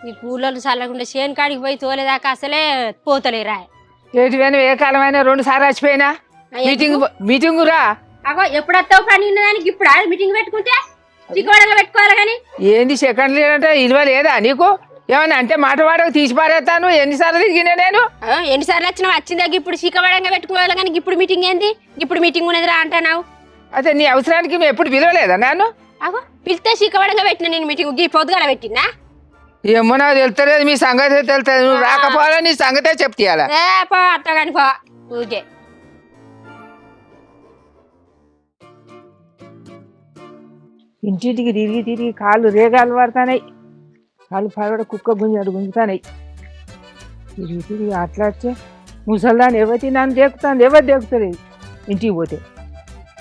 ఈ కూలర్లు చల్లకుండా చేను కాడికి పోయి తోలేదాకా అసలే పోతలేరా. ఏటివైనా ఏ కాలమైనా 2 సార్లు వచ్చిపోయినా మీటింగ్ రా. అగో ఎప్పుడు వస్తావు పని ఉన్నదానికి ఇప్పుడు మీటింగ్ పెట్టుకుంటే చిక్కువడంగా పెట్టుకోవాలి కానీ ఏంది సెకండ్ అంటే ఇలువ లేదా నీకు? ఏమన్నా అంటే మాట వాడకు తీసి పారేస్తాను. ఎన్నిసార్లు తిరిగినా నేను? ఎన్నిసార్లు వచ్చినావు? వచ్చిందాక ఇప్పుడు చిక్కవడంగా పెట్టుకోవాలి కానీ ఇప్పుడు మీటింగ్ ఏంది? ఇప్పుడు మీటింగ్ ఉన్నదిరా అంటున్నావు. అదే నీ అవసరానికి మేము ఎప్పుడు పిలవలేదా నన్ను? అగో పిలిస్తే చిక్కవడంగా పెట్టినా నేను మీటింగ్ ఈ పొద్దుగాల పెట్టినా. ఏమో నాకు తెలుస్తలేదు, మీ సంగతి తెలుస్తుంది. నువ్వు రాకపోవాలా నీ సంగతే చెప్తాయాల. పో అట్లా కానీ పో ఊకే. ఇంటింటికి తిరిగి తిరిగి కాళ్ళు రేగాలు పడతానాయి. కాళ్ళు పడబడ కుక్క గుంజాడు గుంజుతానాయి. తిరిగి తిరిగి అట్లా వచ్చే ముసల్దాన్ని ఎవరి నన్ను దేకుతాను, ఎవరు దేకుతలేదు ఇంటికి పోతే.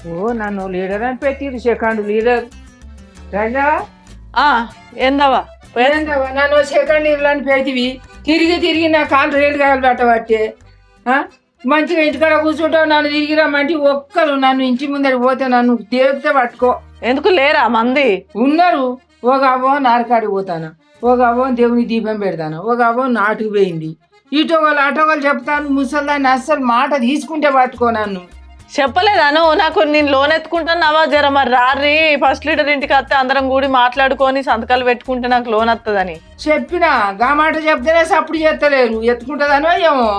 ఓ నన్ను లీడర్ అని పెట్టిరు, సెకండ్ లీడర్. ఏందవా నన్ను సెకండ్ లీడర్ అని పెట్టివి. తిరిగి తిరిగి నా కాళ్ళు రేలు కాయలు పెట్టబట్టే మంచిగా ఇంటికాడ కూర్చుంటావు. నన్ను తిరిగి రమ్మంటే ఒక్కరు నన్ను ఇంటి ముందర పోతే నన్ను దేవితే పట్టుకో. ఎందుకు లేరా మంది ఉన్నారు. ఒక అవ్వ నారకాడికి పోతాను, ఒక అవ్వ దేవుని దీపం పెడతాను, ఒక అవ్వ నాటుకు పోయింది. ఇటోగలు అటోగలు చెప్తాను. ముసల్దాన్ని అస్సలు మాట తీసుకుంటే పట్టుకో. నన్ను చెప్పలేదాను నాకు నేను లోన్ ఎత్తుకుంటాను జర మరి రారి ఫస్ట్ లీడర్ ఇంటికి వస్తే అందరం కూడి మాట్లాడుకొని సంతకాలు పెట్టుకుంటే నాకు లోన్ వస్తుందని చెప్పినా. గా మాట చెప్తేనే సప్పుడు చేస్తలేరు. ఎత్తుకుంటుందనో ఏమో.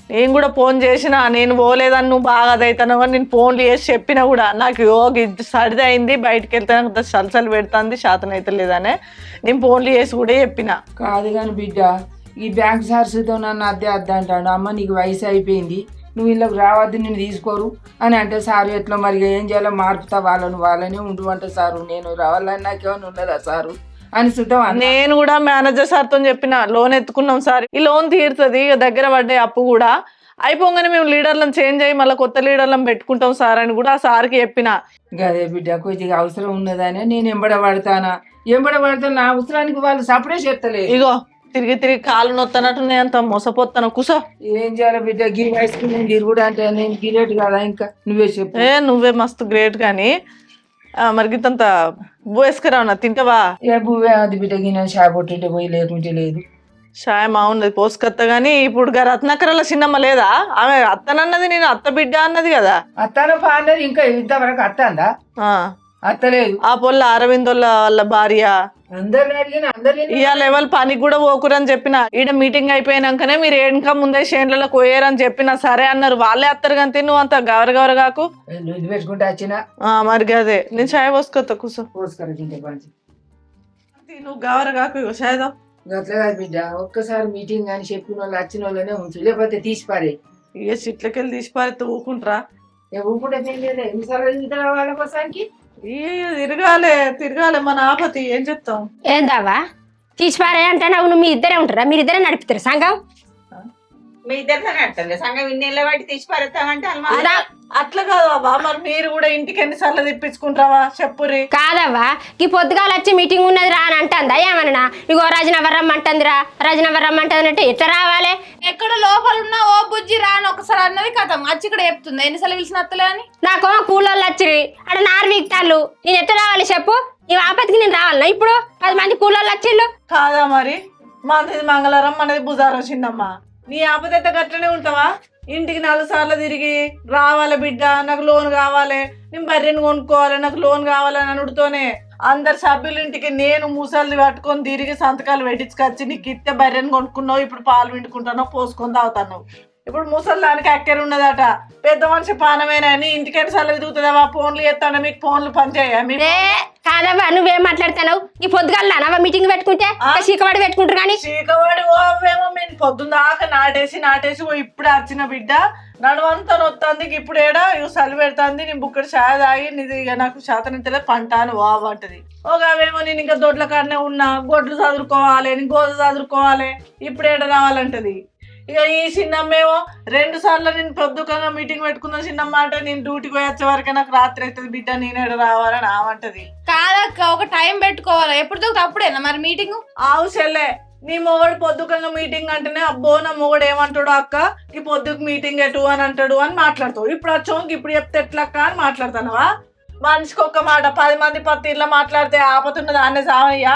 నేను కూడా ఫోన్ చేసిన, నేను పోలేదని నువ్వు బాగా అదైతాను అని నేను ఫోన్లు చేసి చెప్పినా కూడా నాకు సరిది అయింది, బయటకు వెళ్తే నాకు సలసలు పెడుతుంది, శాతం అయితే లేదనే నేను ఫోన్లు చేసి కూడా చెప్పిన. కాదు కానీ బిడ్డ, ఈ బ్యాంక్ సార్స్తో నన్ను అద్దె అంటాడు. అమ్మ నీకు వయసు అయిపోయింది, నువ్వు ఇళ్ళకి రావద్దు, నేను తీసుకోరు అని అంటే సారు ఎట్లా మరి ఏం చేయాలో మార్పుతా వాళ్ళనే ఉండు అంటే సారు నేను రావాలని నాకేమైనా ఉన్నదా సారు అని చూద్దాం. నేను కూడా మేనేజర్ సార్తో చెప్పిన లోన్ ఎత్తుకున్నాం సార్, ఈ లోన్ తీరుతుంది, దగ్గర పడ్డే అప్పు కూడా అయిపోగానే మేము లీడర్లను చేంజ్ అయ్యి మళ్ళీ కొత్త లీడర్లను పెట్టుకుంటాం సార్ అని కూడా ఆ సార్కి చెప్పిన. గదే బిడ్డ, కొద్దిగా అవసరం ఉన్నదని నేను ఎంబడబడతానా నా అవసరానికి వాళ్ళు సపరే చెప్తలేదు. ఇగో తిరిగి తిరిగి కాళ్ళు నొత్తనట్టు నేను అంత మోసపోతాను. కుసో ఏం చేయాలి బిడ్డ, గీ వయసుకు నేను తిరుగుడు అంటే నేను గిరేట్ కదా. ఇంకా నువ్వే చెప్పు. నువ్వే మస్తు గ్రేట్ కానీ మరి గిత్తంత బోయేసుకురావునా తింటావా? ఏ బువ్వే అది బిడ్డ, గిన్నె షాయి పొట్టింటే పోయి లేకుంటే లేదు. షాయం అవున్నది పోసుకత్త గానీ ఇప్పుడు రత్నాకరల చిన్నమ్మ లేదా? ఆమె అత్తనన్నది, నేను అత్త బిడ్డ అన్నది కదా. అత్తను పాన్నది ఇంకా ఇంతవరకు అత్త అందా? అత్తలేదు. ఆ పొల్ల అరవిందోళ్ళ వాళ్ళ భార్య ఇవాళ ఎవరు పనికి కూడా పోకురని చెప్పిన. ఈడ మీటింగ్ అయిపోయినాకనే మీరు ఏడుక ముందే చేనులలో పోయారని చెప్పిన. సరే అన్నారు, వాళ్ళే అత్తారు కానీ నువ్వు అంత గవరగవరగాకు పెట్టుకుంటే వచ్చిన. మరి అదే నేను చాయ్ పోసుకొత్తా కూర్చో. నువ్వు గవరగాకు షాయదో అట్లా కాదు బిడ్డ, ఒక్కసారి మీటింగ్ అని చెప్పిన వాళ్ళు వచ్చిన వాళ్ళనే ఉంచు, లేకపోతే తీసిపారే. ఇక చిట్లకెళ్ళి తీసిపారితే ఊకుంటారా? ఊకుంటే ఎన్నిసార్లు వాళ్ళ కోసానికి తిరగాలి మన ఆపతి. ఏం చెప్తాం? ఏందావా తీసిపారే అంటే నువ్వు మీ ఇద్దరే ఉంటారా? మీరిద్దరే నడుపుతారు సంఘం? మీ ఇద్దరితో నడుతుంది సంఘం. ఇన్నేళ్ళ వాటి తీసి పారేస్తామంటే అట్లా కాదు అవ్వా, మరి మీరు కూడా ఇంటికి ఎన్నిసార్లు తెప్పించుకుంటావా చెప్పురి. కాదవ్వా, ఈ పొద్దుగాల వచ్చి మీటింగ్ ఉన్నది రా అని అంటుందా ఏమన్నా? ఇగో రజనవర్ రమ్మంటుందిరా, రజనవర్ రమ్మంటుంది అంటే ఎట్లా రావాలి? ఎక్కడ లోపల ఉన్నా ఓ బుజ్జి రాని ఒకసారి అన్నది కథం వచ్చి ఇక్కడ చెప్తుంది. ఎన్నిసార్లు పిలిచిన అత్తలే అని. నాకు కూలోళ్ళు వచ్చిరి అక్కడ నారు వీక్తాళ్ళు, నేను ఎట్లా రావాలి చెప్పు? ఈ ఆపత్తికి నేను రావాలన్నా? ఇప్పుడు 10 మంది కూలోళ్ళు వచ్చిళ్ళు కాదా? మరి మనది మంగళవారం, మనది బుధవారం చిన్నమ్మ. నీ ఆపదైతే గట్లనే ఉంటావా? ఇంటికి 4 సార్లు తిరిగి రావాలి బిడ్డ, నాకు లోన్ కావాలి, నేను బర్రెని కొనుక్కోవాలి, నాకు లోన్ కావాలని అనుడుతోనే అందరు సభ్యుల ఇంటికి నేను ముసలి పట్టుకొని తిరిగి సంతకాలు పెట్టించుకొచ్చి నీకు ఇస్తే బర్రెని కొనుక్కున్నావు, ఇప్పుడు పాలు వింటుకుంటానో పోసుకొని తాగుతాను. ఇప్పుడు ముసలి దానికి అక్కర ఉన్నదట, పెద్ద మనిషి పానమేనా నీ ఇంటికి ఎన్నిసార్లు తిరుగుతుందావా? ఫోన్లు చేస్తాను, మీకు ఫోన్లు పనిచేయ? కాదవ్వా, నువ్వేం మాట్లాడుతున్నావు? ఈ పొద్దుగాలవా మీటింగ్ పెట్టుకుంటే చీకవాడి పెట్టుకుంటారు కానీ చీకవాడి ఓవేమో మేము పొద్దున్న దాకా నాటేసి ఇప్పుడు వచ్చిన బిడ్డ నడవంతా నొత్తంది. ఇప్పుడు ఏడా ఇవి చలి పెడుతుంది, నేను బుక్కడి చాయ్ తాగి నీది నాకు శాతనింతలే పంట అని వావంటది. ఒకవేమో నేను ఇంకా దొడ్ల కాడనే ఉన్నా, గొడ్లు చదువుకోవాలి, నేను గోధ చదువుకోవాలి, ఇప్పుడు ఏడ రావాలంటది. ఇక ఈ చిన్నమ్మేమో 2 సార్లు నేను పొద్దుకంగా మీటింగ్ పెట్టుకున్న చిన్నమ్మ అంటే నేను డ్యూటీకి పోయి వచ్చే వరకే నాకు రాత్రి అవుతుంది బిడ్డ, నేనేడ రావాలని ఆమంటది. కాదక్క, ఒక టైం పెట్టుకోవాలి. ఎప్పుడు దొరికితే అప్పుడేనా మరి మీటింగ్? ఆవు చెల్లె, నీ మొగడు పొద్దుకంగా మీటింగ్ అంటేనే అబ్బో నా మొగడు ఏమంటాడు అక్క ఈ పొద్దుకు మీటింగ్ ఎటు అని అంటాడు అని మాట్లాడతావు. ఇప్పుడు వచ్చావు ఇప్పుడు చెప్తే ఎట్లక్క అని మాట్లాడుతున్నావా? మనిషికి ఒక్క మాట 10 మంది పత్తిర్లో మాట్లాడితే ఆపతున్నది అనే సామయ్య.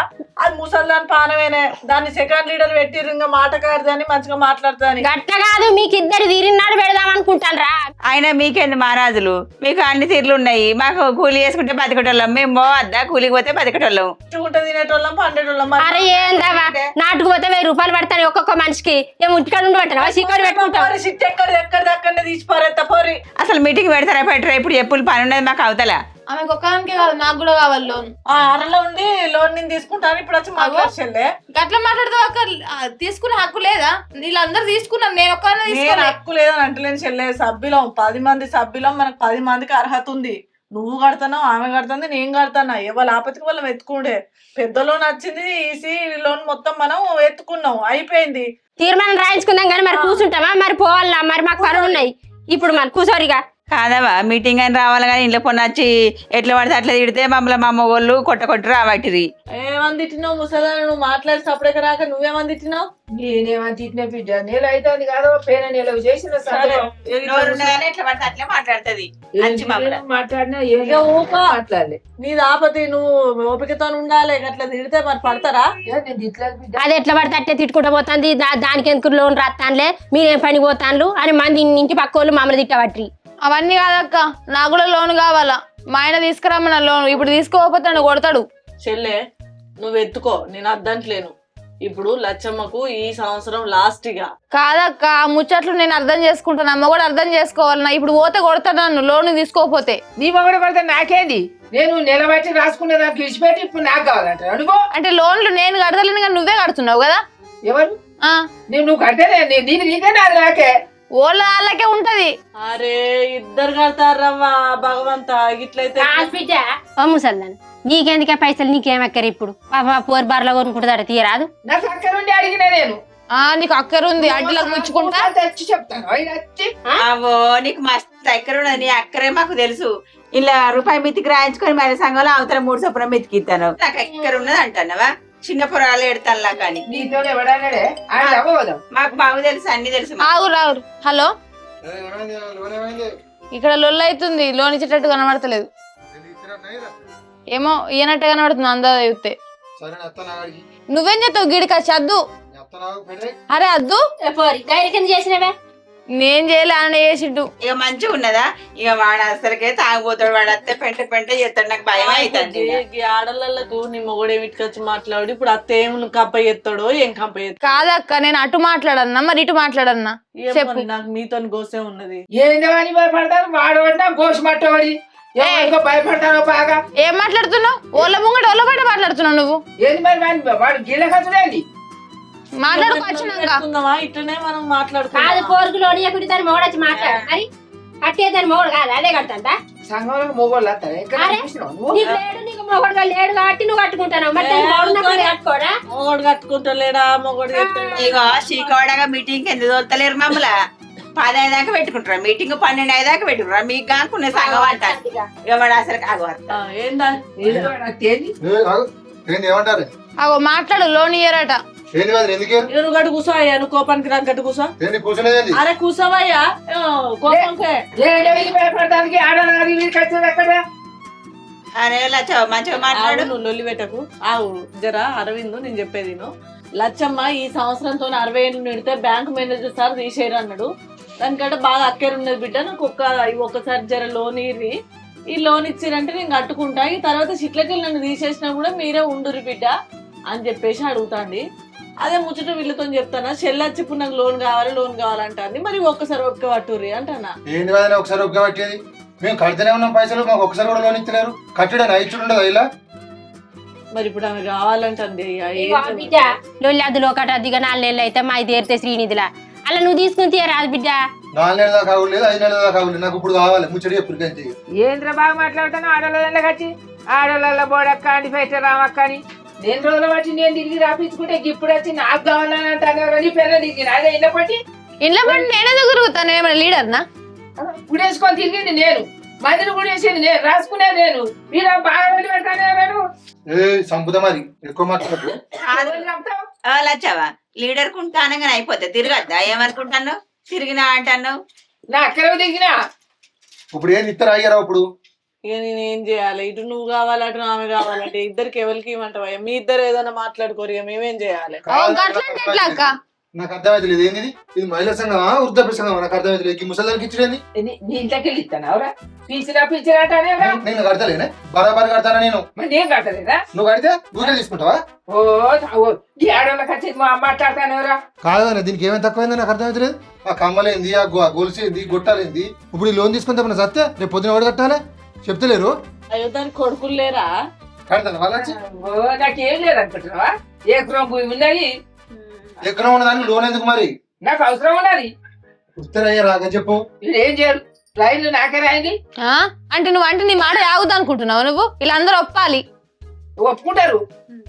అది ముసల్దాని పానమేనే. దాన్ని సెకండ్ లీడర్ పెట్టిర్రు ఇంకా మాటకారిదని మంచిగా మాట్లాడుతుంది. గట్ట కాదు మీకు ఇద్దరు తీరినాడు పెడదాం అనుకుంటాను. అయినా మీకేంది మహారాజులు, మీకు అన్ని తీర్లు ఉన్నాయి. మాకు కూలి చేసుకుంటే బతికటోళ్ళం, మేము పోవద్దా కూలికి పోతే బతికటోళ్ళం. చుంటే తినేటోళ్ళం పండేటోళ్ళం. అరే ఏందవా నాటుకు పోతే 1000 రూపాయలు పడతాయి ఒక్కొక్క మనిషికి. ఏం ఇంటికాడ ఉండబట్టావా సిక్కడి పెట్టుకుంటావు. సిట్ ఎక్కడెక్కడెక్కడనే తీసి పారేత్తా పోరి. అసలు మీటింగ్ పెడతారా పెట్టరా? ఇప్పుడు ఎప్పుడు పని ఉన్నది మాకు అవతల. ఆమెకు ఒక్కదానికే కాదు, నాకు కూడా కావాలి లోన్. అరలో ఉండి లోన్ నేను తీసుకుంటాను. ఇప్పుడు వచ్చి మాట్లాడే గట్లా మాట్లాడతావు అక్క. తీసుకునే హక్కు లేదా? వీళ్ళందరూ తీసుకున్నాను, నేను ఒక్కదాన్ని నేను తీసుకోలే. హక్కు లేదని అంటలేని చెల్లె. సభ్యులం 10 మంది సభ్యులం. మనకు 10 మందికి అర్హత ఉంది. నువ్వు కడతావు, ఆమె కడుతుంది, నేను కడతానా. ఎవరు ఆపతికి వాళ్ళం ఎత్తుకుండే. పెద్ద లోన్ వచ్చింది, ఈసీ లోన్ మొత్తం మనం ఎత్తుకున్నాం, అయిపోయింది. తీర్మానం రాయించుకుందాం కానీ మరి కూర్చుంటామా? మరి పోవాలా? మరి మాకు పనులు ఉన్నాయి ఇప్పుడు. మరి కూర్చోరిగా కాదవా మీటింగ్ అని రావాలి కానీ ఇంట్లో పొన్న వచ్చి ఎట్లా పడితే అట్లా తిడితే మమ్మల్ని మా అమ్మ వాళ్ళు కొట్టి రావట్టిరి. ఏమంది తిట్టినావు ముసలాన్ని? నువ్వు మాట్లాడి సపరేట్ రాక నువ్వేమంది తిట్టినావు? నేనేమని తిట్టిన బిడ్డ? నెల అవుతుంది కాదు, పేన నెల చేసిన ఎట్లా పడితే అట్లా మాట్లాడుతుంది. మాట్లాడినా ఇక ఊకో. మాట్లాడలే. నీది ఆపతి, నువ్వు ఓపికతో ఉండాలి. అట్లా తిడితే మరి పడతారా? నేను తిట్టలేదు బిడ్డ. అది ఎట్లా పడితే అట్టే తిట్టుకుంటూ పోతుంది. దానికి ఎందుకు లోన్ రాస్తానులే, మీరేం పని పోతాను అని మంది ఇంటి పక్క వాళ్ళు మమ్మల్ని తిట్టబట్టి. అవన్నీ కాదక్క, నాకు కూడా లోన్ కావాలా. మా ఆయన తీసుకురమ్మన్న లోన్. ఇప్పుడు తీసుకోకపోతాడు, కొడతాడు. చెల్లె నువ్వు ఎత్తుకో, నేను అద్దంట్లేను. ఇప్పుడు లచ్చమ్మకు ఈ సంవత్సరం లాస్ట్ గా. కాదక్క, ఆ ముచ్చట్లు నేను అర్థం చేసుకుంటాను, అమ్మ కూడా అర్థం చేసుకోవాలి. ఇప్పుడు పోతే కొడతాడు నన్ను లోన్ తీసుకోకపోతే. నీ మొగడు పడితే నాకేంది? నేను నెల బట్టి రాసుకునే దానికి విడిచిపెట్టి ఇప్పుడు నాకు కావాలంట అనుకో. అంటే లోన్లు నేను కడతలేను కానీ నువ్వే కడుతున్నావు కదా. ఎవరు? నువ్వు కడితేనే నీకే నాది నాకే. ఓళ్ళ వాళ్ళకే ఉంటది. అరే ఇద్దరు కడతారవ్వా భగవంత. ఇట్లయితే ముసల్దాన్ నీకెందుకే పైసలు? నీకేమక్కర ఇప్పుడు? పోర్ బార్లో కొనుక్కుంటుందట తీయరాదు. నాకు అక్కడ నుండి అడిగినా నేను. నీకు అక్కరుంది, అడ్డలకు ముచ్చుకుంటా తెచ్చి చెప్తాను. అవో నీకు మస్తు అక్కర ఉన్నది. నీ అక్కరే మాకు తెలుసు. ఇలా రూపాయి మితికి రాయించుకొని మరి సంఘంలో అవతల 3 చొప్పున మితికిస్తాను. నాకు ఎక్కడ ఉన్నది అంటున్నావా? చిన్న పొరాలు ఎడతానులా కానీ నీతో ఎవడన్నాడే? ఆయన అవ్వదాం. మాకు బాగా తెలుసు, అన్ని తెలుసు. రావురు. హలో, ఇక్కడ లొల్లు అవుతుంది. లోన్ ఇచ్చేటట్టు కనబడతలేదు. ఏమో ఈయనట్టు కనబడుతుంది అందా చూస్తే. నువ్వేం చెప్తావు? గిడికి చద్దు. అరే అద్దు, చేసినవే నేను చేయలే, ఆయన చేసిండు. ఇక మంచిగా ఉన్నదా? ఇక వాడు అసలుకే తాగిపోతాడు. వాడు అత్తే పెంట చేస్తాడు. నాకు భయం అవుతుంది. ఆడలకు నీ మొగడు ఏమిటికొచ్చి మాట్లాడు. ఇప్పుడు అత్త ఏం కంప చేస్తాడో ఏం కంప చేస్తాడు. కాదక్క, నేను అటు మాట్లాడన్నా మరి ఇటు మాట్లాడన్నా చెప్పు. నాకు మీతో గోసే ఉన్నది. ఏందని భయపడతాను? వాడు పడినా గోసు మట్టవాడి భయపడతాను బాగా. ఏం మాట్లాడుతున్నావు? ఓళ్ళ ముంగట ఓళ్ళ బయట మాట్లాడుతున్నావు నువ్వు. ఏంది మరి వాడు గిల్ల ఖర్చులేండి మాట్లాడుకుందామా? ఇట్లనే మనం కాదు. మాట్లాడుకోవాలి. పోరుకు లోన్ ఇవ్వకుంటే దాని మొగడు వచ్చి మాట్లాడు. మరి కట్టే దాని మొగడు కాదు, అదే కడతా. సంఘంలో మొగోళ్ళు వస్తారు. ఎక్కడ నీకు లేడు, నీకు మొగడు లేడు కాబట్టి నువ్వు కట్టుకుంటాను. మరి దాని మొగడు ఉన్నప్పుడు కట్టుకోరా? మొగడు కట్టుకుంటలేడా? మొగడు ఇగో శ్రీకోడగా మీటింగ్ ఎందుకు తోలుతలేరు? మమ్మల్ని 10 దాకా పెట్టుకుంటారా మీటింగ్? 12 దాకా పెట్టుకుంటారా? మీకు కాకునే సంఘం అంటారు. ఇక వాడు అసలు కాగవస్తా. ఏందా ఏమంటారు? అగో మాట్లాడు, లోన్ ఇయ్యరట. ఏంది కాదు ఎందుకు నువ్వు గట్టు కూసో అయ్యా. నువ్వు కోపానికి రాని గట్టు కూసో. కూర్చునేది? అరే కూసోవయ్యా. కోపంకే భయపడటానికి ఆడడానికి ఎక్కడ? అరే లచ్చ మంచిగా మాట్లాడు. నువ్వు లొల్లి పెట్టకు. ఆవు జరా అరవింద్, నేను చెప్పేది లచ్చమ్మ ఈ సంవత్సరంతో 60 ఏళ్ళు నిడితే బ్యాంక్ మేనేజర్ సార్ తీసేయరు అన్నాడు. దానికంటే బాగా అక్కేరు ఉన్నది బిడ్డ. నాకు ఒక్కసారి జర లోన్ ఇర్రి. ఈ లోన్ ఇచ్చిరంటే నేను కట్టుకుంటా. ఈ తర్వాత చిట్లకెళ్ళి నన్ను తీసేసినా కూడా మీరే ఉండురి బిడ్డ అని చెప్పేసి అడుగుతాండి. అదే ముచ్చట వీళ్ళతో చెప్తానా? చెల్లచ్చి ఇప్పుడు నాకు లోన్ కావాలంటుంది. మరి ఒక్కసారి ఒక్క పట్టుర్రి అంటానా? ఏంది కాదని ఒకసారి ఒక్క పట్టేది? మేము కడితేనే ఉన్నాం పైసలు, మాకు ఒకసారి కూడా లోన్ ఇచ్చలేరు. కట్టడా ఇచ్చుడు ఉండదు ఇలా. మరి ఇప్పుడు ఆమె కావాలంటుంది. బిడ్డ లొల్లి అద్దులో ఒకటి అదిగా 4 నెలలు అయితే మా తీరితే శ్రీనిధిలా అలా నువ్వు తీసుకుని తీయరాదు బిడ్డ. 4 నెలల దాకా కావలేదు, 5 నెలల దాకా కావలేదు. నాకు ఇప్పుడు కావాలి ముచ్చడి ఎప్పటికంటే. ఏంద్ర బాగా మాట్లాడుతాను? ఆడోళ్ళ కచ్చి ఆడోళ్ళ బోడక్క అని పెట్ట రామక్క అని 2 రోజుల బట్టి నేను తిరిగి రాపించుకుంటే ఇప్పుడు వచ్చి నాకు కావాలని అంటాను. పెద్ద దిగిన అదే ఇళ్ళ పట్టి నేనే తిరుగుతాను. ఏమైనా లీడర్నా? గుడేసుకొని తిరిగింది నేను, మందిని గుడేసింది నేను, రాసుకునేది నేను. మీరు బాగా వెళ్ళి పెడతాను. సంపుతా మరి ఎక్కువ మాట్లాడు. లచ్చవా లీడర్ కుంటానంగానే అయిపోతే తిరగద్దా? ఏమనుకుంటాను? తిరిగినా అంటాను. నా అక్కడ దిగినా ఇప్పుడు ఏంది ఇద్దరు అయ్యారా? ఇప్పుడు ఇక నేను ఏం చేయాలి? ఇటు నువ్వు కావాలి, అటు ఆమె కావాలంటే ఇద్దరికి ఎవరికి ఇవ్వమంటావా? మీ ఇద్దరు ఏదైనా మాట్లాడుకోరు, ఇక మేమేం చేయాలి? గట్లంటే ఎట్లా అక్క? నాకు అర్థమైతే లేదు. ఏంది ఇది? మహిళా సంఘమా వృద్ధాప్య సంఘమా? నాకు అర్థమైతే లేదు. ఈ ముసలిదానికి ఇచ్చేది నీ ఇంట్లోకి వెళ్ళి ఇస్తాను పిలిచిరాటానే నేను కడతలేనే, బరాబర్ కడతానా నేను. నేను కట్టలేదా? నువ్వు కడితే ఊరికే తీసుకుంటావా? ఈ ఆడవాళ్ళకి వచ్చి మాట్లాడతాను ఎవరా? కాదు కానీ దీనికి ఏమైనా తక్కువైందో నాకు అర్థమైతే లేదు. ఆ కమ్మలేంది, ఆ గొలుసేంది, గొట్టాలేంది. ఇప్పుడు ఈ లోన్ తీసుకుంటే మన సత్తే రేపు పొద్దున ఎవడు కట్టాలి చెప్తలేరు. అయ్యో దానికి కొడుకులు లేరా? కడతాను వాళ్ళు వచ్చి. నాకేం లేదు అనుకుంటున్నావా? ఎకరం భూమి ఉన్నది, ఎక్కడ ఉన్నదాన్ని లోన్ ఎందుకు మరి? నాకు అవసరం ఉన్నది. ఉత్తరయ్య రాగా చెప్పు. ఏం చేయరు, రైలు నాకే రాయింది. అంటే నువ్వు అంటే నీ మాట ఆగుతా అనుకుంటున్నావు నువ్వు? వీళ్ళందరూ ఒప్పాలి. ఒప్పుకుంటారు.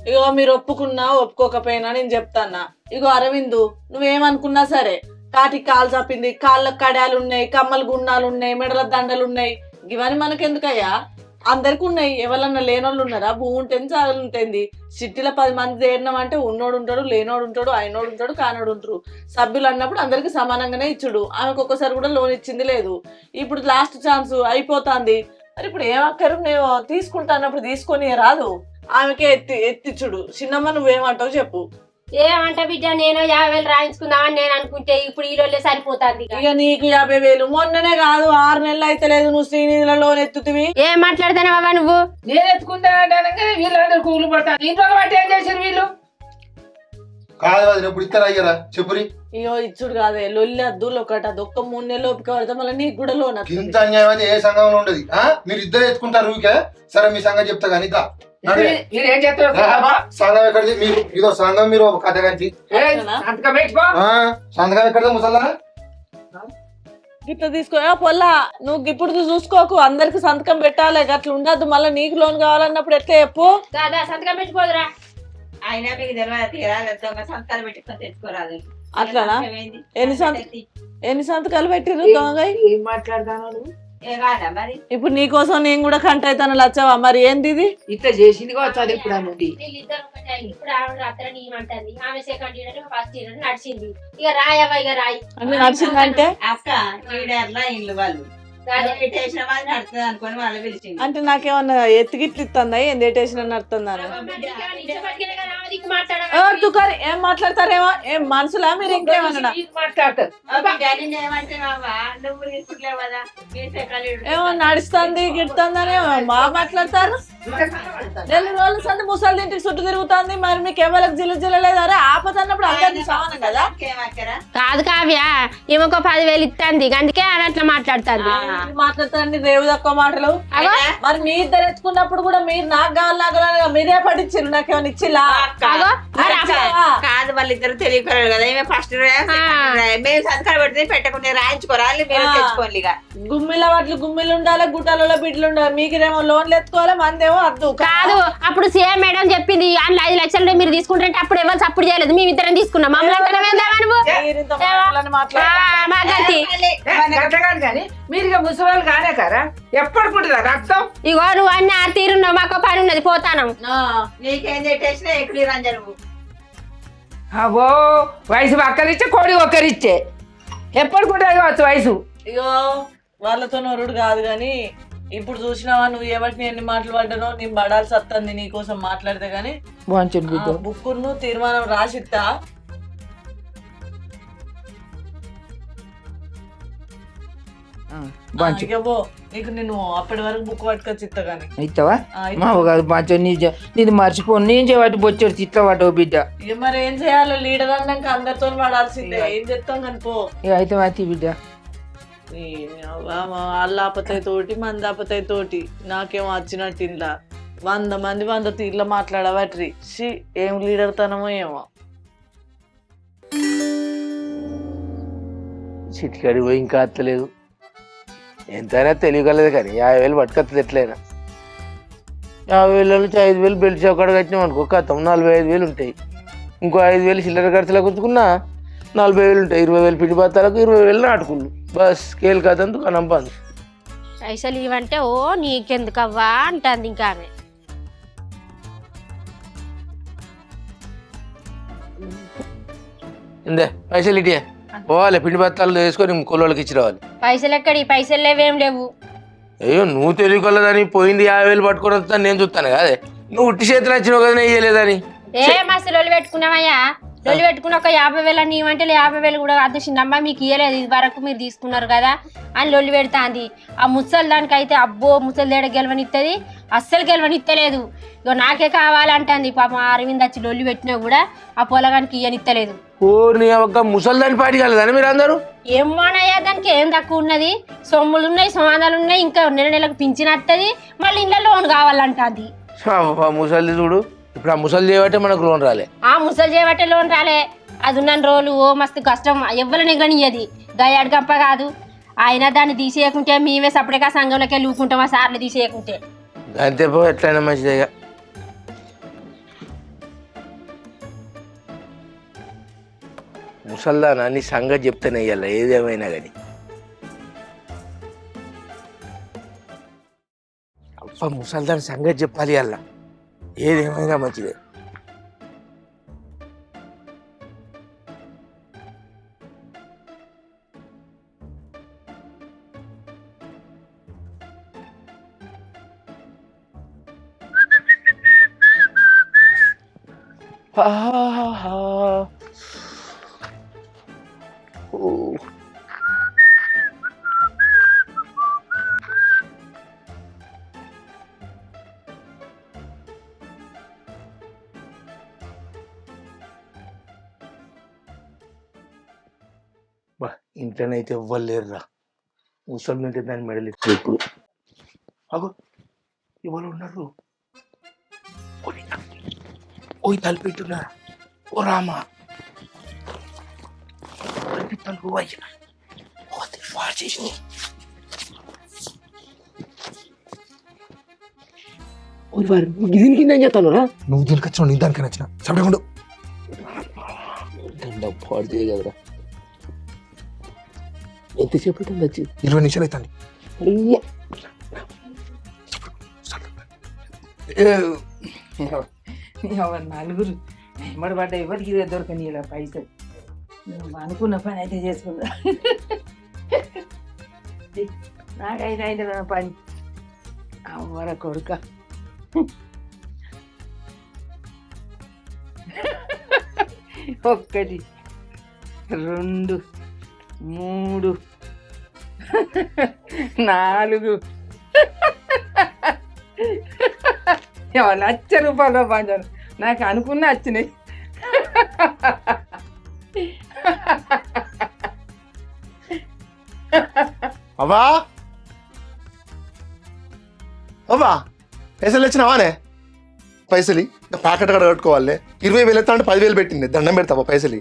ఇగో మీరు ఒప్పుకున్నా ఒప్పుకోకపోయినా నేను చెప్తాన్నా. ఇగో అరవిందు, నువ్వేమనుకున్నా సరే, కాటికి కాలు చప్పింది, కాళ్ళకు కడాలు ఉన్నాయి, కమ్మలు గున్నాలు ఉన్నాయి, మెడల దండలు ఉన్నాయి, ఇవన్నీ మనకెందుకయ్యా? అందరికి ఉన్నాయి. ఎవరన్నా లేనోళ్ళు ఉన్నారా? భూమి ఉంటుంది, చాలు ఉంటుంది. సిటీలో 10 మంది చేరినామంటే ఉన్నోడు ఉంటాడు, లేనోడు ఉంటాడు, అయినోడు ఉంటాడు, కానోడు ఉంటారు. సభ్యులు అన్నప్పుడు అందరికి సమానంగానే ఇచ్చుడు. ఆమెకు ఒక్కసారి కూడా లోన్ ఇచ్చింది లేదు. ఇప్పుడు లాస్ట్ ఛాన్స్ అయిపోతుంది. మరి ఇప్పుడు ఏమక్కరు? నేను తీసుకుంటా అన్నప్పుడు తీసుకొని రాదు, ఆమెకే ఎత్తిచ్చుడు. చిన్నమ్మ నువ్వేమంటావు చెప్పు. ఏమంట బిడ్డ, నేను 50,000 రాయించుకుందామని నేను అనుకుంటే ఇప్పుడు ఈ రోజులే సరిపోతుంది. ఇక నీకు 50,000 మొన్ననే కాదు 6 నెలలు అయితే లేదు నువ్వు శ్రీనిధిలో లోన్ ఎత్తుతివి. ఏం మాట్లాడతానవా నువ్వు? నేను ఎత్తుకుంటానంటే వీళ్ళందరూ కూలు పడతాను. ఇంట్లో బట్టి ఏం చేశారు వీళ్ళు? కాదు అది ఇప్పుడు ఇస్తారా అయ్యారా చెప్పురి. ఇయో ఇచ్చుడు కాదే, లొల్లి అద్దులు ఒకటి, అది ఒక్క 3 నెలలు ఓపిక పడితే మళ్ళీ నీకు కూడా లోన్ వస్తుంది. ఇంత అన్యాయం అయితే ఏ సంఘంలో ఉండదు. మీరు ఇద్దరు ఎత్తుకుంటారు ఊరికే. సరే మీ సంఘం చెప్తా కానీ మీరు ఏం చేస్తారు? సంఘం ఎక్కడిది? మీరు ఇదో సంఘం, మీరు ఒక కథ కంచి సంతకం పెట్టుకో. సంఘం ఎక్కడిదో ముసల్లా ఇట్లా తీసుకో పొల్లా. నువ్వు ఇప్పుడు చూసుకోకు, అందరికి సంతకం పెట్టాలి, అట్లా ఉండద్దు. మళ్ళీ నీకు లోన్ కావాలన్నప్పుడు ఎట్లా చెప్పు? దాదా సంతకం పెట్టుకోదురా. అయినా మీకు తెలియదు, దొంగ సంతకాలు పెట్టుకొని తెచ్చుకోరాదు. అట్లానా? ఎన్ని సంతకాలు పెట్టిరు దొంగ? ఏం మాట్లాడతాను? మరి ఇప్పుడు నీకోసం నేను కూడా కంట అవుతాను లచ్చవా. మరి ఏంది ఇది? ఇట్లా చేసింది వచ్చాది ఇప్పుడు నుండి. వీళ్ళిద్దరు ఒకటే. ఇప్పుడు ఆవిడ అత్తని ఏమంటుంది, ఆమె సెకండ్ ఇయర్ ఫస్ట్ ఇయర్ నడిచింది. ఇక రాయవా, ఇక రాయి అంటే నడిచిందంటే అక్క ఈడర్లా ఇల్లు వాళ్ళు చేసిన వాళ్ళు నడుతుంది అనుకొని వాళ్ళు పిలిచింది. అంటే నాకేమన్నా ఎత్తిగిట్లు ఇస్తుందా? ఏం డేటేషన్ నడుతుందా? తుకారి ఏం మాట్లాడతారేమో, ఏం మనసులా మీరు ఇంకేమన్నా మాట్లాడతారు. నువ్వు తీసుకుంటలేవు కదా, ఏమో నడుస్తుంది గిడుతుందని బాగా మాట్లాడతారు. 2 రోజుల సంది ముసలి ఇంటికి చుట్టూ తిరుగుతుంది. మరి మీకు ఎవరికి జిల్లలేదు? అరే ఆపద అన్నప్పుడు అందరినీ సమానం కదా. కాదు కావ్య, ఈమెకు 10,000 ఇస్తుంది, అందుకే అని అట్లా మాట్లాడుతుంది. మాట్లాడతారండి రేవు తక్కువ మాటలు. మరి మీ ఇద్దరు ఎత్తుకున్నప్పుడు కూడా మీరు నాకు కావాలి మీరే పట్టించారు, నాకేమైనా ఇచ్చిలా? కాదు వాళ్ళిద్దరు తెలియకోరు కదా. ఏమే ఫస్ట్ మేము సంతకాలు పెడితే పెట్టకుండా రాయించుకోరాలి, మీరు తెచ్చుకోవాలి. ఇక గుమ్మిల వాటిలు గుమ్మిలు ఉండాలి, గుట్టలలో బిడ్డలు ఉండాలి. మీకేమో లోన్లు ఎత్తుకోవాలి, మందేమో అద్దు. కాదు, అప్పుడు సీఎం మేడం చెప్పింది అందులో 5 లక్షలు మీరు తీసుకుంటే అప్పుడు ఎవరు సప్పుడు చేయలేదు, మేము ఇద్దరం తీసుకున్నాం. మీరు ముసలి కానే కారా? ఎప్పటికుంటుందా రక్తం? ఇగో నువ్వు అన్ని ఆ తీరున్నావు, మాకు పని ఉన్నది, పోతాను. నీకేం చేసినా ఎక్కడ రంజను. అవో వయసు ఒక్కరిచ్చే కోడి ఒక్కరిచ్చే ఎప్పటికుంటుంది కావచ్చు వయసు. ఇగో వాళ్ళతో నొరుడు కాదు గాని ఇప్పుడు చూసినావా నువ్వు ఎవరికి ఎన్ని మాటలు పడ్డానో, నేను పడాల్సి వస్తుంది నీకోసం మాట్లాడితే గాని. బుక్కును తీర్మానం రాసిస్తా. నీకు నేను అప్పటి వరకు బుక్ పట్టుకొచ్చి ఇస్తా గానీ. ఇస్తావా? నీది మర్చిపోను, నేను చేయబట్టి బొచ్చాడు ఇట్లా పడ్డావు బిడ్డ. మరి ఏం చేయాలి? లీడర్ అన్నాక అందరితో పడాల్సిందే, ఏం చెప్తాం కానీ పో. అయితే అయితే బిడ్డ అల్లాపతాయి తోటి మందాపతాయి తోటి నాకేమో వచ్చినట్టు ఇంట్లో 100 మంది 100 తీర్ల మాట్లాడబట్టి ఏం లీడర్ తనమో ఏమో. చిటికాడి పోయి ఇంకా అత్తలేదు. ఎంతైనా తెలియగలదు కానీ 50,000 పట్టుకొస్తుంది ఎట్లయినా. 50,000 నుంచి 5,000 బెల్ట్ షాప్ కాడ కట్టినాం అనుకో, కథం 45,000 ఉంటాయి. ఇంకో 5,000 చిల్లర ఖర్చులకు ఉంచుకున్నా 40,000 ఉంటాయి. 20,000 పిండి బత్తాలకు 20,000 నాటుకుళ్ళు. బస్ కేలు కథంతో కనం పంది. పైసలు ఇవ్వంటే ఓ నీకెందుకవ్వా అంటుంది ఇంకా ఆమె. ఇందే పైసలు ఇటే పోవాలి, పిండి బత్తాలు వేసుకొని కొలోళ్ళకి ఇచ్చి రావాలి. పైసలు ఎక్కడి? పైసలు లేవేం లేవు. అయ్యో నువ్వు తెలియకొల్లదని పోయింది 50,000 పట్టుకొని వస్తాను నేను చూస్తాను కదే నువ్వు ఉట్టి చేతులు వచ్చినావు కదా ఇయ్యలేదని ఏ మస్తు లొల్లి పెట్టుకున్నామయ్యా లొల్లి పెట్టుకుని ఒక 50,000 నీవంటే 50,000 కూడా కాదు చిన్నమ్మ మీకు ఇయ్యలేదు ఇది వరకు మీరు తీసుకున్నారు కదా అని లొల్లి పెడతాంది ఆ ముసలి దానికి అయితే అబ్బో ముసలి దేడ గెలవనిస్తుంది అస్సలు గెలవనిత్తలేదు ఇగో నాకే కావాలంటుంది పాపం అరవింద్ వచ్చి లొల్లి పెట్టినా కూడా ఆ పొలగానికి ఇయ్యనిత్తలేదు నీ ఒక్క ముసల్దాని పాటి కలదని మీరు అందరూ ఏమోనయ్యా దానికి ఏం తక్కువ ఉన్నది సొమ్ములు ఉన్నాయి సమాధాలు ఉన్నాయి ఇంకా నెలకు పింఛనత్తది మళ్ళీ ఇంట్లో లోన్ కావాలంటుంది ముసలి చూడు ఇప్పుడు ఆ ముసలి చేయబట్టే మనకు లోన్ రాలే ఆ ముసలి చేయబట్టే లోన్ రాలే అది ఉన్న రోజులు ఓ మస్తు కష్టం ఎవ్వరు నిగనియ్యది గయ్యాడు గంప కాదు అయినా దాన్ని తీసేయకుంటే మేమే సపరేట్గా సంఘంలోకి వెళ్ళి ఊకుంటాం ఆ సార్లు తీసేయకుంటే అంతే పో ఎట్లయినా మంచిదేగా ముసల్దానా నీ సంగతి చెప్తానే ఇయ్యాల ఏదేమైనా కానీ అప్ప ముసల్దాని సంగతి చెప్పాలి అలా ఏదేమైనా మంచిదే ఇంట్లోనైతే ఇవ్వలేరురా ముసలి ఉంటే దాన్ని మెడలు ఇప్పుడు అగో ఇవాళ ఉన్నారు ఓ తలపెట్టున్నారా ఓ రామా తలుపు అయ్యా వాడు చేసింది దీని కింద ఏం చేస్తాను రా నువ్వు దీనికి వచ్చినావు నీ దానికి నచ్చిన చెప్పకుండా పాడు చేయగలరా ఎంతసేపు అవుతుంది వచ్చి 20 నిమిషాలు అవుతుంది నలుగురు ఎమ్మడి పడ్డ ఎవరికి దొరకని ఇలా పైసలు నువ్వు అనుకున్న పని అయితే చేసుకుందా నాకైతే అయితే నా పని అమ్మర కొడుక ఒక్కటి 2 3 4 ₹1,00,000 పంచాను నాకు అనుకున్న వచ్చినాయి అవ్వా అవ్వా పైసలు వచ్చినావానే పైసలు ప్యాకెట్ కడ కట్టుకోవాలి 20,000 ఎత్తా అంటే 10,000 పెట్టింది దండం పెడతావా పైసలు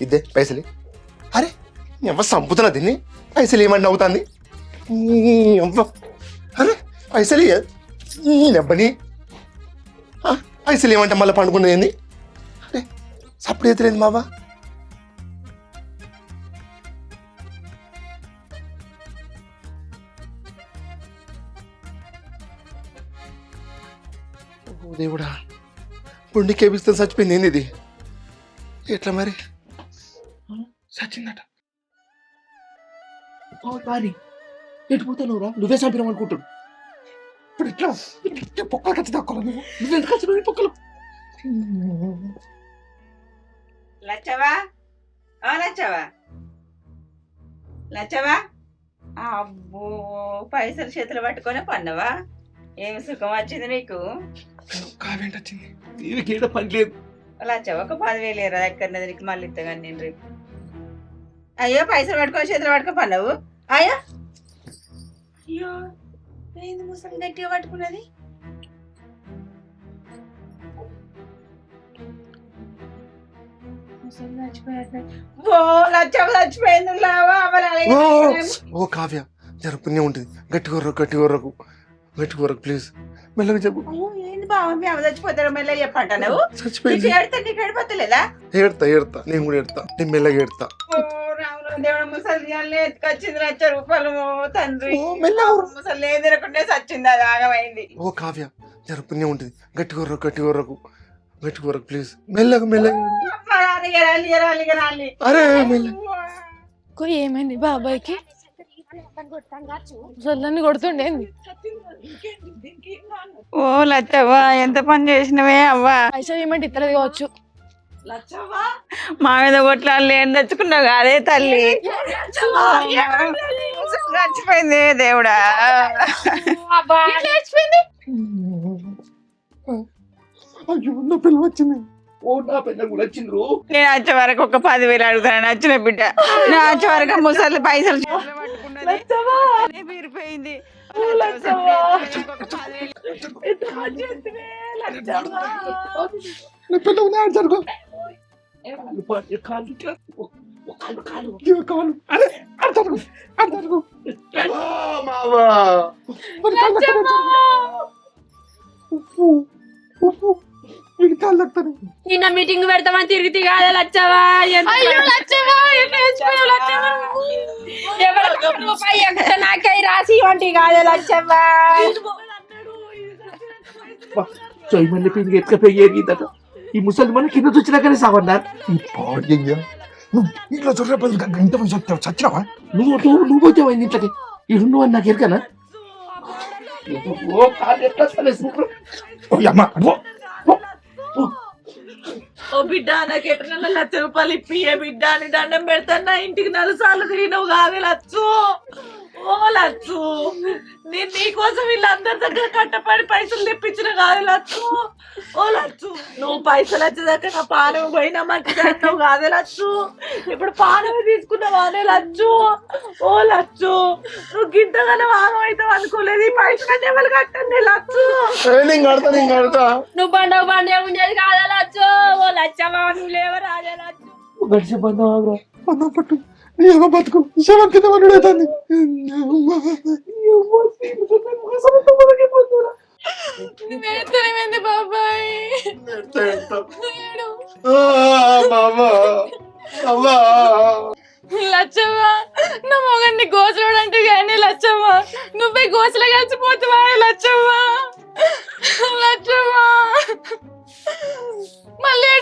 ఇద్దే పైసలు అరే ఎవ్వ సంపుతున్నా దీన్ని పైసలు ఏమని అవుతుంది అరే పైసలు నెబ్బని పైసలు ఏమంటే మళ్ళీ పండుకున్నది ఏంది అరే సప్పుడు ఎత్తలేదు మావా ఓ దేవుడా పుండి కేపిస్తే చచ్చిపోయింది ఏంది ఇది ఎట్లా మరి చచ్చిందట కానీ ఎటు పోతావురా నువ్వే చంపినావు అనుకుంటాడు ఇప్పుడు ఎట్లా పొక్కలు ఖర్చు తక్కువ నువ్వెంత ఖర్చు పొక్కలు లచ్చవా లచ్చవా లచ్చవా అబ్బో పైసలు చేతులు పట్టుకొని పన్నవా ఏమి సుఖం వచ్చింది నీకు కావేంటి వచ్చింది దీనికి ఏదో పని లేదు లచ్చవా ఒక 10,000 ఏరా దగ్గర నీకు మళ్ళీ ఇస్తాగాని నేను రేపు అయ్యో పైసలు పట్టుకొని చేతులు పట్టుకొని పన్నావు అయ్యో అయ్యో ఏంది ముసలి గట్టిగా పట్టుకున్నది చచ్చిపోయింది ఓ కావ్య జర పుణ్యం ఉంటుంది గట్టిగొర్రకు ప్లీజ్ మెల్లగా చెప్పు ఏంది బావ మీ అమ్మ చచ్చిపోతాడు మెల్లగా చెప్పంట నువ్వు చచ్చిపోయింది ఏడతా నీకు ఏడిపోతలేదా ఏడతా నేను కూడా ఏడతా నేను మెల్లగా ఏడతా దేవుడు ముసలి ఎత్తుకొచ్చింది ₹1,00,000 తండ్రి మెల్లగా ముసలి ఏం తినకుంటే చచ్చింది అది ఆగమైంది ఓ కావ్య జర పుణ్యం ఉంటుంది గట్టిగొర్రకు ప్లీజ్ మెల్లగా రాలి అరే ఏమైంది బాబాయ్కి ముసల్దాన్ని కొడుతుండే ఏంది? ఓ లచ్చవ్వా ఎంత పని చేసినవే అవ్వా. పైసలు ఏమంటే ఇతరది కావచ్చు. లచ్చవ్వా మా మీద కొట్లాడలే ఏం తెచ్చుకున్నావు అదే తల్లి. చచ్చిపోయింది దేవుడా. అయ్యో నా పిల్ల వచ్చింది. ఓ నా పిల్ల కూడా వచ్చిండ్రు. నేను వచ్చే వరకు ఒక 10,000 అడుగుతాను నచ్చిన బిడ్డ. నేను వచ్చే వరకు ముసలి పైసలు చేతిలో పట్టుకున్నది మీరిపోయింది. నా పిల్ల ఉన్నాడు జరుగు. కాలు అరే అర్థం మావా నిన్న మీటింగ్ పెడతామని తిరిగి కాదా లచ్చవా? రూపాయి ఎక్కడ నాకై రాసి వంటి కాదా లచ్చవ్వా? మళ్ళీ పిండి ఎత్తుకపోయేదట. ఈ ముసలి మన కింద చూచినాకనే సావన్నారు. ఈ పాడ్యంగా నువ్వు ఇంట్లో చూడలేదు ఇంత పోయి చెప్తావు చచ్చినావా? నువ్వు పోతావా ఇంట్లోకి? ఇడు నువ్వు అని నాకు ఎరకనా? ఓ బిడ్డ నాకు ఎట్లా ₹1,00,000 ఇప్పియే బిడ్డ అని దండం పెడతాను. ఇంటికి 4 సార్లు తిరిగినవు కాదు లచ్చు. ఓ లచ్చు నేను నీకోసం వీళ్ళందరి దగ్గర కట్టపడి పైసలు తెప్పించిన కాదు లచ్చు. ఓ లచ్చు నువ్వు పైసలు వచ్చేదాకా నా పానం పోయినా మంచిగా అంటావు కాదే లచ్చు. ఇప్పుడు పానమే తీసుకున్నావా అనే లచ్చు. ఓ లచ్చు నువ్వు గింతగానే వాగం అవుతావు అనుకోలేదు. ఈ పైసలు ఎవరు కట్టండి లచ్చు. నేను కడతా నువ్వు బండే ఉండేది కాదా లచ్చు? ఓ లచ్చవా నువ్వు లేవరా అదే లచ్చు. గడిచి బంధం అన్నం పట్టు ఏమో బతుకు శవం కింద పడుతుంది. బాబాయ్ లచ్చవ్వా నా మొగన్ని గోసలోడు అంటే కానీ లచ్చవ్వా నువ్వే గోసలో కలిసిపోతావా లచ్చవ్వా? లచ్చవ్వా మళ్ళీ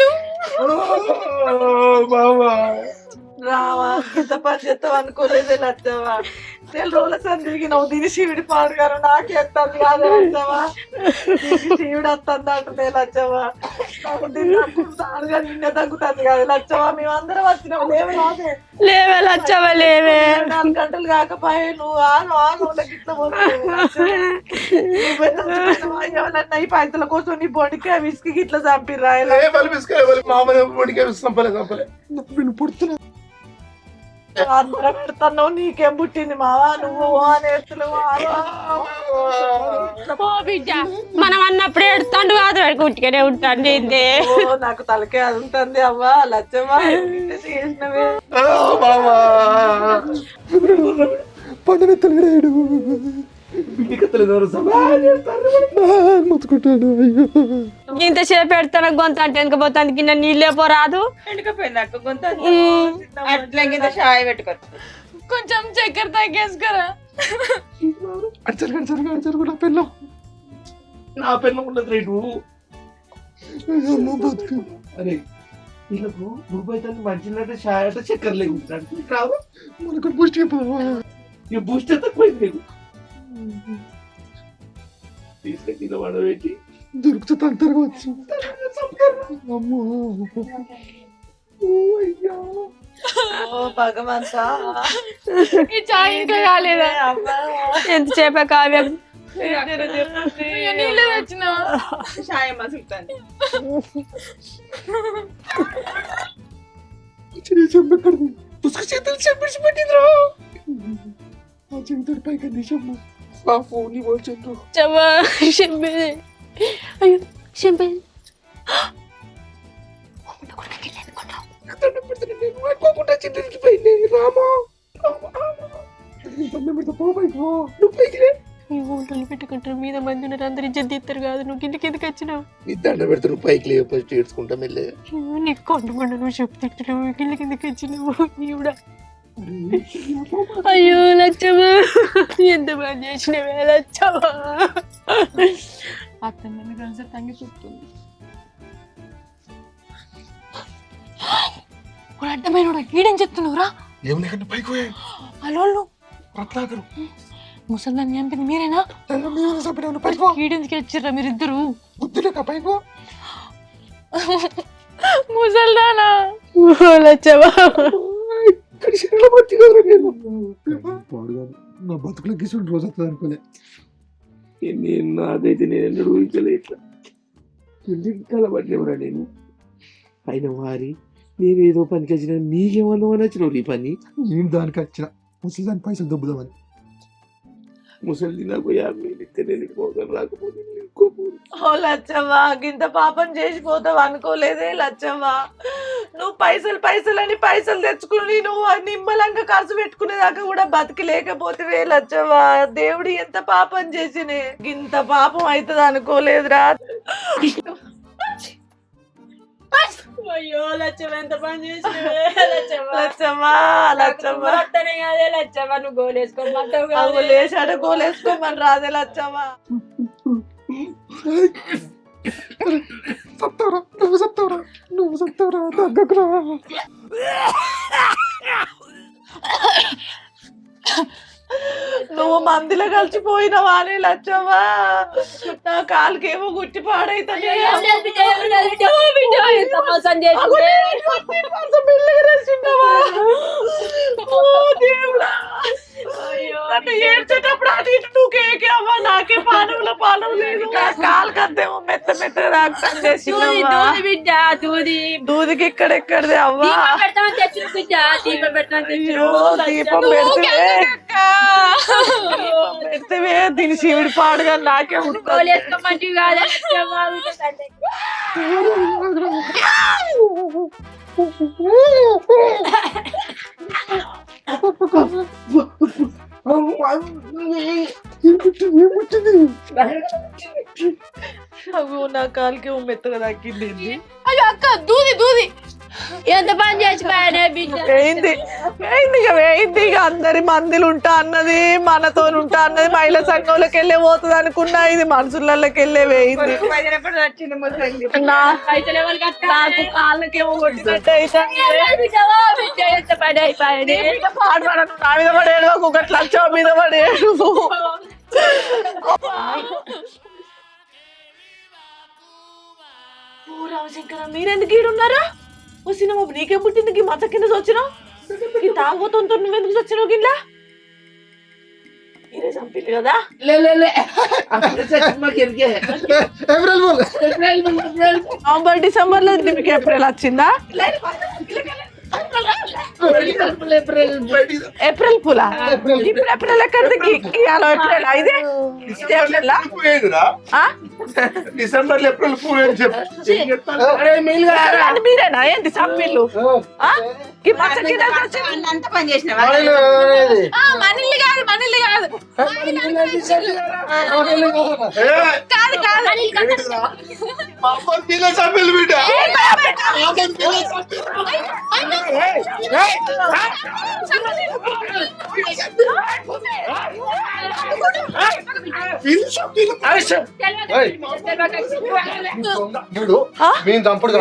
రావా ఇంత పని చేస్తావు అనుకోలేదే లచ్చవా. 4 రోజుల సంది తిరిగినావు. దీని శివుడి పాడు గారు నాకే వస్తుంది కాదే లచ్చవా. శివుడు వస్తుంది అంటుందే లచ్చవా. నిన్నే తగ్గుతుంది కాదు లచ్చవా. మేమందరం వచ్చినావు లేవే రాదే లేవే లచ్చవా లేవే. 4 గంటలు కాకపోయే నువ్వు ఆగు ఇట్లా ఎవరన్నా ఈ పైసల కోసం నీ బొడికే విసికి ఇట్లా చంపిర్రా. అందరం పెడుతున్నావు నీకేం పుట్టింది మావా నువ్వు అనేస్తులు. ఓ బిడ్డ మనం అన్నప్పుడు ఎడుతాండు కాదు కుట్టిగానే ఉంటాండి. నాకు తలకే అది ఉంటుంది అవ్వా లచ్చవ్వా చేసినవే. పండనెత్తలేడు మొత్తుకుంటాడు. ఇంతసేపు పెడతాను గొంత అంటే వెనకపోతాను కింద నీళ్ళే పోరాదు. ఎండుకపోయింది అక్క గొంత. అట్లా కింద షాయి పెట్టుకోవచ్చు. కొంచెం చక్కెర తగ్గేసుకరా. అడుచరు నా పిల్ల నా పిల్ల ఉండదు రేటు. బతుకు అరే వీళ్ళకు రూపాయి మంచినట్టు షాయ్ అంటే చక్కెర లేకుంటాడు కాదు. మనకు బూస్ట్ ఈ బూస్ట్ తక్కువైంది నీకు. తీసుకెళ్ళి కింద పడబెట్టి దొరికితే తంతరగా వచ్చి అమ్మో ఓ భగవంతా ఈ చాయ్ ఇంకా కాలేదా? ఎంతసేపే కావ్యం నీళ్ళు తెచ్చినావా? షాయి మసులుతాను. చెంపెక్కడిది పుసుకు చేతులు చెంపిడిచి పెట్టిందిరా. ఆ చెవితోటి పైకి అందించమ్మా. ఆ ఫోన్ ఇవ్వాలి చెట్టు చవా షెంపే. అయ్యో షెంపే పెట్టుకుంటారు మీద మంది ఉన్నారు అందరు ఇజ్జత్ తీస్తారు కాదు. నువ్వు కిందకి ఎందుకు వచ్చినావు? నీ దండ పెడితే నువ్వు పైకి లేవు ఫస్ట్ ఏడ్చుకుంటా మెల్లే. నీకు కొండకుండా నువ్వు చెప్తున్నావు కిందకి ఎందుకు వచ్చినావు? నీ కూడా అయ్యో లచ్చమ్మా ఎంత పని చేసినవే లచ్చమ్మా. అత్త నన్ను కలిసి తంగి చెప్తుంది. అడ్డమైన ఈడేం చెప్తున్నావురా? ఏం లేకుండా పైకి పోయా అలోళ్ళు రత్నాకరు ముసల్దాన్ని చంపింది మీరేనా? ఈడెందుకు వచ్చిర్రా మీరిద్దరు? బుద్ధులేక పైపు ముసల్దానా లచ్చవ్వ నా బతుకులో గిసుడు రోజు వస్తుంది అనుకోలే. నేను నాదైతే నేను ఎన్నడూ ఊహించలే ఇట్లా కలబడినవరా నేను. అయిన వారి నేను ఏదో పనికి వచ్చిన నీకేమన్నా వచ్చినావు ఈ పని. నేను దానికి వచ్చిన ముసలిదాని పైసలు దొబ్బుదామని. ముసలి నాకు 50 ఇస్తే నేను పోతాను, రాకపోతే ఓ లచ్చవ్వా, గింత పాపం చేసిపోతావు అనుకోలేదే లచ్చవ్వా. నువ్వు పైసలు అని పైసలు తెచ్చుకుని నువ్వు నిమ్మలంగా ఖర్చు పెట్టుకునేదాకా కూడా బతికి లేకపోతే లచ్చవ్వా. దేవుడు ఎంత పాపం చేసినే, గింత పాపం అవుతుంది అనుకోలేదురా. అయ్యో లచ్చవ్వ ఎంత పని చేసినవే లచ్చవ్వ. లచ్చవ్వా లచ్చవ్వా అత్తనే కాదే లచ్చవ్వ, నువ్వు గోలేసుకోమంటావు అవు లేచాడు గోలేసుకోమని రాదే లచ్చవ్వా. సత్తావరా నువ్వు సత్తావరా తగ్గకురా. నువ్వు మందిలో కలిసిపోయినవా అని లచ్చవ్వా. నా కాలుకేమో గుట్టి పాడైతే ఏడ్చేటప్పుడు అటు ఇటు నువ్వు కేకే అవ్వా. నాకే పానం లేదు. నా కాలు కద్దేమో మెత్త మెత్తగా రాక్తం చేసి బిడ్డ దూది దూదికి ఎక్కడెక్కడిది అవ్వా. తెచ్చు బిడ్డ దీపం అయ్యో, దీపం పెడితే దీని శివుడి పాడుగా నాకే గోలేసుకోమంటివి కాదే అవి నా కాలుకి మెత్తగా తగ్గింది. అయ్యో అక్క దూది దూది ఎంత పని చేసిపోయానే బిడ్డ. ఏంది ఇక అందరి మందిలు ఉంటా అన్నది, మనతో ఉంటా అన్నది, మహిళా సంఘంలోకి వెళ్ళే పోతుంది అనుకున్నా, ఇది మనుషులకి వెళ్ళే వేయింది. నాకు కాళ్ళకేమో కొట్టినట్టు ఎంత పని అయిపోయానే. నా మీద పడేడు, ఒకటి లక్ష మీద పడేడు. ఓ రామశంకర, మీరెందుకు ఈడున్నారా? వచ్చిన నీకే పుట్టింది మత కింద వచ్చినావు. ఈ తాగుబోతుంతో నువ్వెందుకు వచ్చినావు గిట్లా? మీరే చంపిల్లు కదా. నవంబర్ డిసెంబర్ లో మీకు ఏప్రిల్ వచ్చిందా? ఏప్రిల్ పూల ఇప్పుడు ఏప్రిల్ ఎక్కడికి ఏప్రిల్ ఇదే డిసెంబర్ ఏప్రిల్ పూలు అని చెప్పు. మీరేనా ఏంటి చంపిల్లు? అంతా పని చేసినావా? మనల్ని కాదు చంపిల్లు బిడ్డ. మేము చంపుడు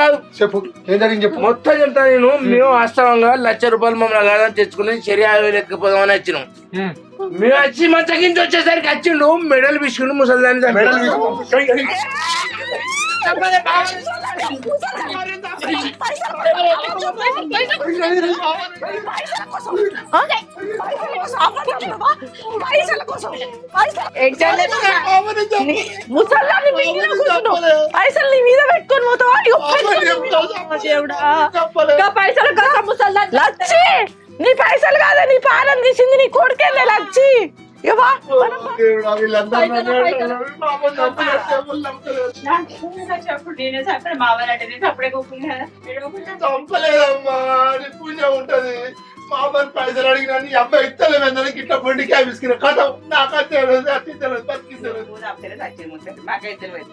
కాదు, చెప్పు ఏం జరిగింది చెప్పు. మొత్తం చెప్తా నేను. మేము వాస్తవంగా ₹1,00,000 మమ్మల్ని కాదని తెచ్చుకుని సరి 50,000 ఎత్తుకుపోదామని వచ్చినాం. మేము వచ్చి మంచకించి వచ్చేసరికి వచ్చిండు మెడల్ బిస్కుని ముసలిదాన్ని మెడల్ పైసలు నీ మీద పెట్టుకొని పోతావా? పైసలు కదా ముసల్లా లచ్చి, నీ పైసలు కాదా, నీ పాలన తీసింది నీ కొడుకేందే లచ్చి. చంపలేదమ్మా, పుణ్యం ఉంటది. మా అమ్మాయి పైసలు అడిగినా నీ అబ్బాయి ఇస్తలేమని ఇట్లా బండి క్యాబ్ ఇసుకున్నా కథ. నాకు తెలియదు, బతికి తెలియదు. మాకైతే తెలియదు.